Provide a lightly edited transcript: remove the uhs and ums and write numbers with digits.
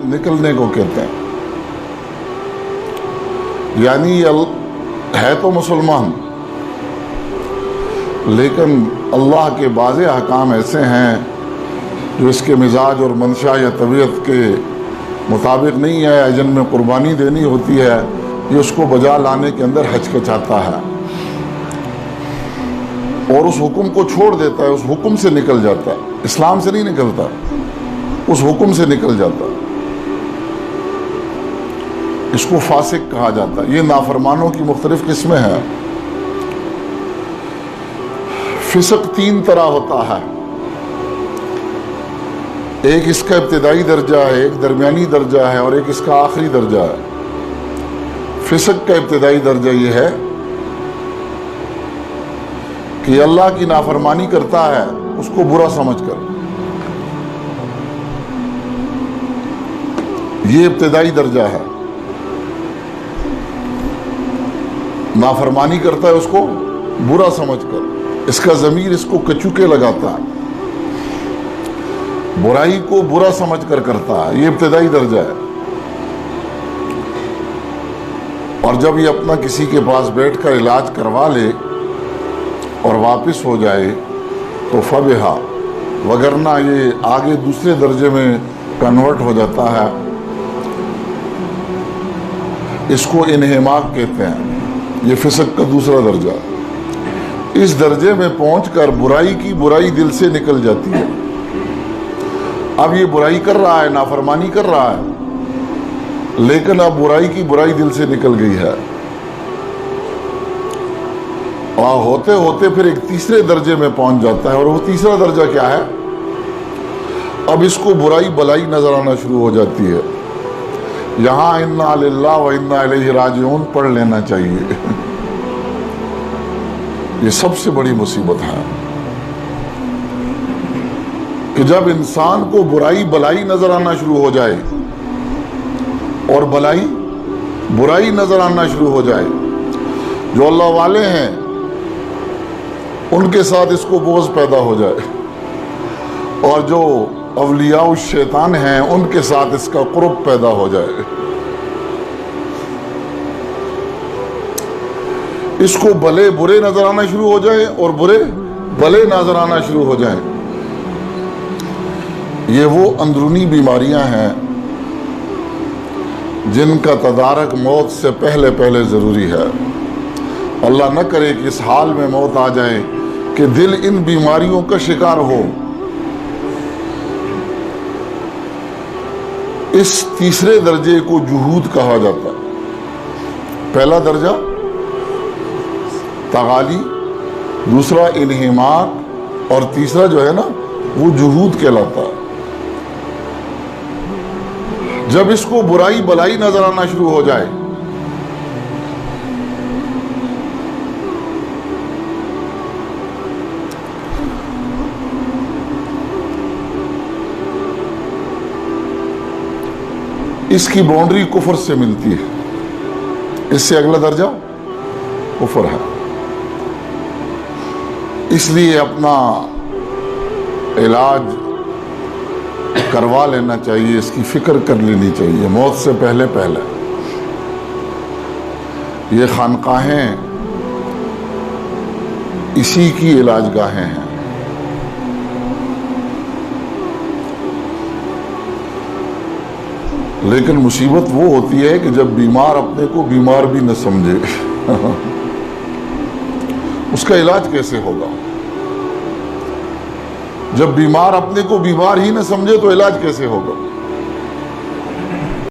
نکلنے کو کہتے ہیں. یعنی ہے تو مسلمان لیکن اللہ کے بعض احکام ایسے ہیں جو اس کے مزاج اور منشا یا طبیعت کے مطابق نہیں ہے، جن میں قربانی دینی ہوتی ہے، یہ اس کو بجا لانے کے اندر ہچکچاتا ہے اور اس حکم کو چھوڑ دیتا ہے، اس حکم سے نکل جاتا ہے. اسلام سے نہیں نکلتا، اس حکم سے نکل جاتا. اس کو فاسق کہا جاتا ہے. یہ نافرمانوں کی مختلف قسمیں ہیں. فسق 3 طرح ہوتا ہے. ایک اس کا ابتدائی درجہ ہے، ایک درمیانی درجہ ہے اور ایک اس کا آخری درجہ ہے. فسق کا ابتدائی درجہ یہ ہے کہ اللہ کی نافرمانی کرتا ہے اس کو برا سمجھ کر. یہ ابتدائی درجہ ہے. نافرمانی کرتا ہے اس کو برا سمجھ کر، اس کا ضمیر اس کو کچوکے لگاتا ہے، برائی کو برا سمجھ کر کرتا ہے. یہ ابتدائی درجہ ہے. اور جب یہ اپنا کسی کے پاس بیٹھ کر علاج کروا لے اور واپس ہو جائے تو فبہا، وگرنہ یہ آگے دوسرے درجے میں کنورٹ ہو جاتا ہے. اس کو انہماک کہتے ہیں. یہ فسق کا دوسرا درجہ. اس درجے میں پہنچ کر برائی کی برائی دل سے نکل جاتی ہے. اب یہ برائی کر رہا ہے، نافرمانی کر رہا ہے، لیکن اب برائی کی برائی دل سے نکل گئی ہے. اور ہوتے ہوتے پھر ایک تیسرے درجے میں پہنچ جاتا ہے. اور وہ تیسرا درجہ کیا ہے؟ اب اس کو برائی بلائی نظر آنا شروع ہو جاتی ہے. یہاں انا للہ و انا الیہ راجعون پڑھ لینا چاہیے. یہ سب سے بڑی مصیبت ہے کہ جب انسان کو برائی بلائی نظر آنا شروع ہو جائے اور بلائی برائی نظر آنا شروع ہو جائے. جو اللہ والے ہیں ان کے ساتھ اس کو بغض پیدا ہو جائے اور جو اولیاء الشیطان ہیں ان کے ساتھ اس کا قرب پیدا ہو جائے. اس کو بھلے برے نظر آنا شروع ہو جائے اور برے بھلے نظر آنا شروع ہو جائیں. یہ وہ اندرونی بیماریاں ہیں جن کا تدارک موت سے پہلے پہلے ضروری ہے. اللہ نہ کرے کہ اس حال میں موت آ جائے کہ دل ان بیماریوں کا شکار ہو. اس تیسرے درجے کو جہود کہا جاتا ہے. پہلا درجہ تغالی، دوسرا انہماک اور تیسرا جو ہے نا وہ جہود کہلاتا ہے. جب اس کو برائی بلائی نظر آنا شروع ہو جائے اس کی باؤنڈری کفر سے ملتی ہے. اس سے اگلا درجہ کفر ہے. اس لیے اپنا علاج کروا لینا چاہیے، اس کی فکر کر لینی چاہیے موت سے پہلے پہلے. یہ خانقاہیں اسی کی علاج گاہیں ہیں. لیکن مصیبت وہ ہوتی ہے کہ جب بیمار اپنے کو بیمار بھی نہ سمجھے اس کا علاج کیسے ہوگا؟ جب بیمار اپنے کو بیمار ہی نہ سمجھے تو علاج کیسے ہوگا؟